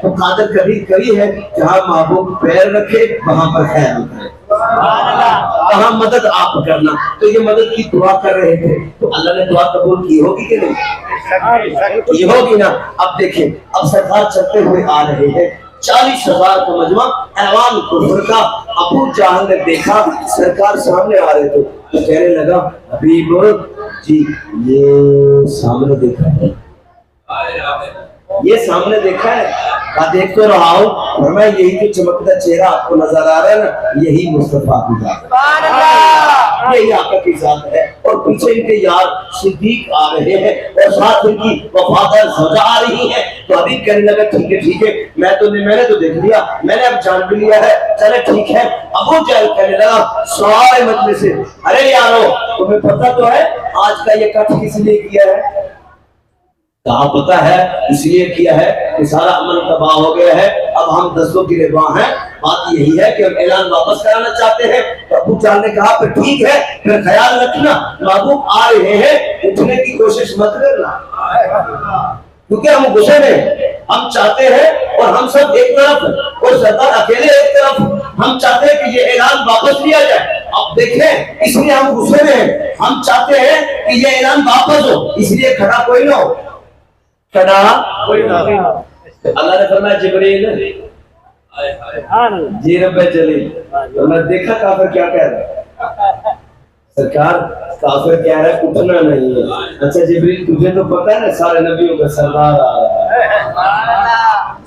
تو قادر کبھی کبھی ہے جہاں محبوب پیر رکھے وہاں پر خیر اترے، کہاں مدد آپ کرنا. تو یہ مدد کی دعا کر رہے تھے تو اللہ نے دعا قبول کی ہوگی کہ نہیں؟ کی ہوگی نا. اب دیکھیں اب سرکار چلتے ہوئے آ رہے ہیں، 40,000 کا مجمع ایوان کفر کا. ابو جہل نے دیکھا سرکار سامنے آ رہے تھے تو کہنے لگا حبیب جی یہ سامنے دیکھا ہے، یہ سامنے دیکھا ہے. کہا دیکھ تو رہا ہوں. فرمایا یہی تو چمکتا چہرہ آپ کو نظر آ رہا ہے نا، یہی مصطفیٰ کی ذات ہے، یہی آقا کی ذات ہے. اور پیچھے ان کے یار صدیق آ رہے ہیں اور ساتھ ان کی وفادار زوجہ آ رہی ہے. تو ابھی کہنے لگا ٹھیک ہے میں نے تو دیکھ لیا، میں نے اب جان بھی لیا ہے، چلے ٹھیک ہے. ابو جہل کہنے لگا سوائے مجلس سے، ارے یارو تمہیں پتہ تو ہے آج کا یہ کٹ کس لیے کیا ہے؟ کہاں پتہ ہے اس لیے کیا ہے کہ سارا عمل تباہ ہو گیا ہے، اب ہم دستوں کی رباں ہیں. بات یہی ہے کہ ہم اعلان واپس کرانا چاہتے ہیں. تو ابو جہل نے کہا پھر ٹھیک ہے، پھر خیال رکھنا محبوب آ رہے ہیں، اٹھنے کی کوشش مت کرنا کیونکہ ہم غصے میں، ہم چاہتے ہیں اور ہم سب ایک طرف اور سرکار اکیلے ایک طرف. ہم چاہتے ہیں کہ یہ اعلان واپس لیا جائے. اب دیکھیں اس لیے ہم غصے میں ہیں، ہم چاہتے ہیں کہ یہ اعلان واپس ہو، اس لیے کھڑا کوئی نہ ہو، کھڑا کوئی نہ ہو. اللہ نے فرمایا جبریل جی رب جلیل. تو میں دیکھا کافر کیا کہہ رہا ہے، سرکار کافر کہہ رہا ہے اٹھنا نہیں ہے. اچھا جبریل تجھے تو پتا ہے نا سارے نبیوں کا سردار آ رہا ہے،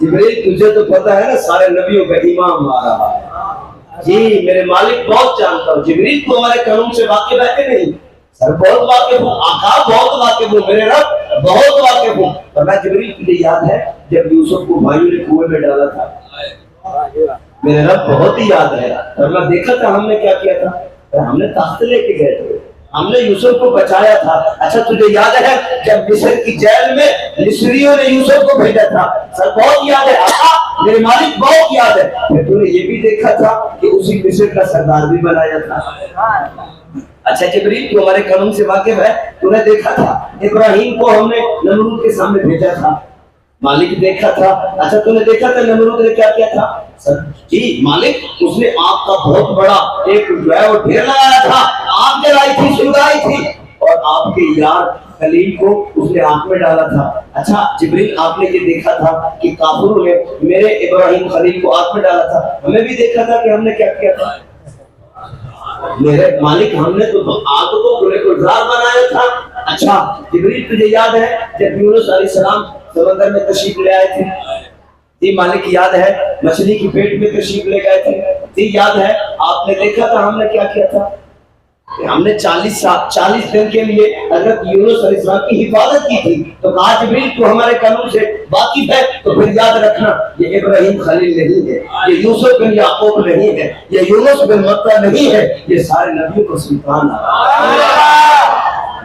جبریل تجھے تو پتا ہے نا سارے نبیوں کا امام آ رہا ہے. جی میرے مالک بہت جانتا ہوں. جبریل تو ہمارے قانون سے واقف ہے کہ نہیں؟ سر بہت واقف ہوں، آقا بہت واقف ہوں، میرے رب بہت واقف ہوں. فرمایا جبریل تجھے یاد ہے جب یوسف کو بھائیوں نے کنویں میں ڈالا تھا؟ میرے رب بہت ہی یاد ہے. فرمایا دیکھا تھا ہم نے کیا کیا تھا؟ ہم نے تخت لے کے گئے تھے، ہم نے یوسف کو بچایا تھا. اچھا تجھے یاد ہے جب مصر کی جیل میں مصریوں نے یوسف کو بھیجا تھا؟ سر بہت یاد ہے آقا، میرے مالک بہت یاد ہے. پھر تو نے یہ بھی دیکھا تھا کہ اسی مصر کا سردار بھی بنایا تھا. اچھا جبریل تو ہمارے قانون سے واقف ہے، تو نے دیکھا تھا ابراہیم کو ہم نے نمرود کے سامنے بھیجا تھا، مالک دیکھا تھا. اچھا تو نے دیکھا تھا نمرود نے کیا کیا تھا؟ سر جی مالک اس نے آگ کا بہت بڑا ایک جو ہے وہ ڈھیر لگایا تھا، آگ جلائی تھی، سلگائی تھی، اور آپ کے یار خلیل کو اس نے آگ میں ڈالا تھا. اچھا جبریل آپ نے یہ دیکھا تھا کہ کافروں نے میرے ابراہیم خلیل کو آگ میں ڈالا تھا، ہمیں بھی دیکھا تھا کہ ہم نے کیا کیا تھا؟ میرے مالک ہم نے تو آگ کو گلے گلزار بنایا تھا. اچھا جبریل تجھے یاد ہے جب یونس علیہ السلام سمندر میں تشریف لے آئے تھے؟ جی مالک یاد ہے مچھلی کی پیٹ میں تشریف لے گئے تھے؟ جی یاد ہے آپ نے دیکھا تھا ہم نے کیا کیا تھا؟ ہم نے 40 دن کے لیے حضرت یونس علیہ السلام کی حفاظت کی تھی. تو کہا جبریل تو ہمارے قانون سے واقف ہے تو پھر یاد رکھنا یہ ابراہیم خلیل نہیں ہے، یہ یوسف بن یعقوب نہیں ہے، یہ یونس بن متہ نہیں ہے، یہ سارے نبیوں کو سلطان ہے.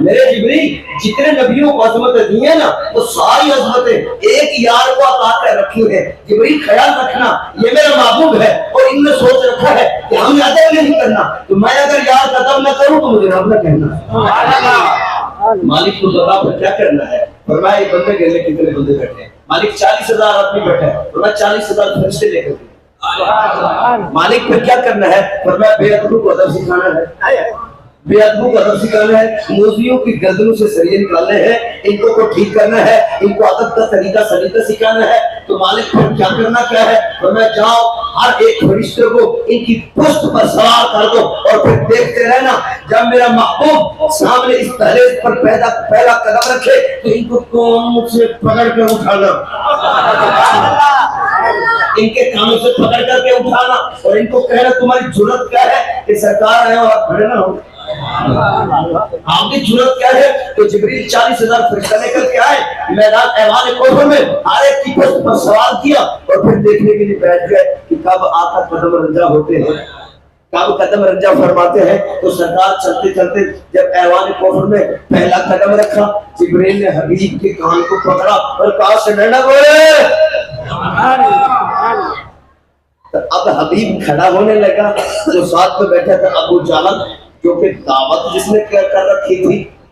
میرے جبریل جتنے نبیوں کو عظمتیں دی ہیں نا وہ ساری عظمتیں ایک یار کو عطا کر رکھی ہیں. جبریل خیال رکھنا یہ میرا محبوب ہے اور ان نے سوچ رکھا ہے کہ ہم ادب نہیں کرنا، تو میں اگر یار کا ادب نہ کروں تو مجھے رب نہ کہنا. مالک کو بتا پھر کیا کرنا ہے. فرمایا یہ بندے کے لیے کتنے بندے بیٹھے ہیں؟ مالک 40,000 آدمی بیٹھے ہیں. فرمایا 40,000 فرشتے لے کر. مالک پھر کیا کرنا ہے؟ فرمایا بے ادبوں کو ادب سکھانا ہے، بے ادبوں کو ادب سکھانا ہے، موذیوں کی گردنوں سے سریے نکالنے ہیں، ان کو ٹھیک کرنا ہے، ان کو ادب کا طریقہ سلیقہ سکھانا ہے. تو مالک پھر کیا کرنا کیا ہے؟ فرمایا جاؤ ہر ایک فرشتے کو ان کی پشت پر سوار کر دو اور پھر دیکھتے رہنا جب میرا محبوب سامنے اس دہلیز پر پہلا قدم رکھے تو ان کو کون سے پکڑ کے اٹھانا، ان کے کانوں سے پکڑ کر کے اٹھانا اور ان کو کہنا تمہاری جرت کیا ہے کہ سرکار آئے اور آپ کھڑے نہ ہو، آپ کی جرت کیا ہے؟ تو جبریل 40,000 فرشتہ لے کر کے آئے، میدان ایوان کوفر میں ہر ایک کی پشت پر سوار کیا اور پھر دیکھنے کے لیے بیٹھ گئے کہ کب آقا قدم رنجا ہوتے ہیں، کب قدم رنجا فرماتے ہیں. تو سرکار چلتے چلتے جب ایوان کوفر میں پہلا قدم رکھا، جبریل نے حبیب کے کان کو پکڑا اور کہا سننا بولے. اب حبیب کھڑا ہونے لگا، جو ساتھ میں بیٹھا تھا ابو جہل جو کہ دعوت جس نے کر رکھی تھی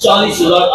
40,000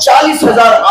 40,000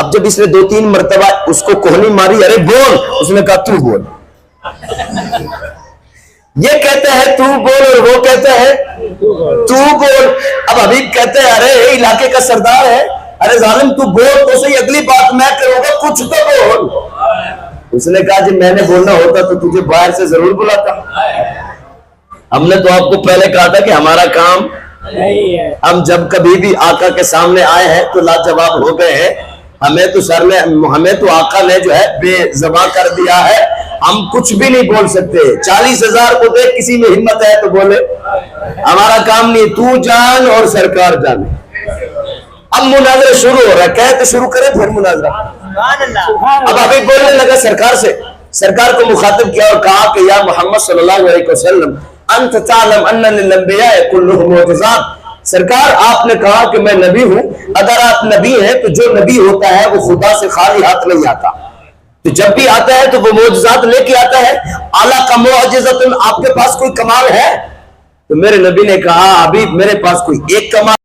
اب جب اس نے 2-3 مرتبہ اس کو کوہنی ماری، ارے بول، اس نے کہا تو بول. یہ کہتا ہے تو بول اور وہ کہتا ہے تو بول. اب حبیب کہتے ہیں ارے علاقے کا سردار ہے، ارے ظالم تو بول تو صحیح، اگلی بات میں کروں گا، کچھ تو بول. اس نے کہا جی میں نے بولنا ہوتا تو تجھے باہر سے ضرور بلاتا. ہم نے تو آپ کو پہلے کہا تھا کہ ہمارا کام نہیں ہے. ہم جب کبھی بھی آقا کے سامنے آئے ہیں تو لاجواب ہو گئے ہیں. ہمیں تو آقا نے جو ہے بے زباں کر دیا ہے، ہم کچھ بھی نہیں بول سکتے. 40,000 کو دیکھ کسی میں ہمت ہے تو بولے. ہمارا کام نہیں، تو جان اور سرکار جانے. اب مناظرہ شروع ہو رہا ہے، کہے تو شروع کرے پھر مناظرہ. اب ابھی بولنے لگا سرکار سے، سرکار کو مخاطب کیا اور کہا کہ یا محمد صلی اللہ علیہ وسلم انت تعلم ان للانبیاء کلهم معجزات. سرکار آپ نے کہا کہ میں نبی ہوں، اگر آپ نبی ہیں تو جو نبی ہوتا ہے وہ خدا سے خالی ہاتھ نہیں آتا، تو جب بھی آتا ہے تو وہ معجزات لے کے آتا ہے. اعلیٰ کا معجزۃ، آپ کے پاس کوئی کمال ہے؟ تو میرے نبی نے کہا ابھی میرے پاس کوئی ایک کمال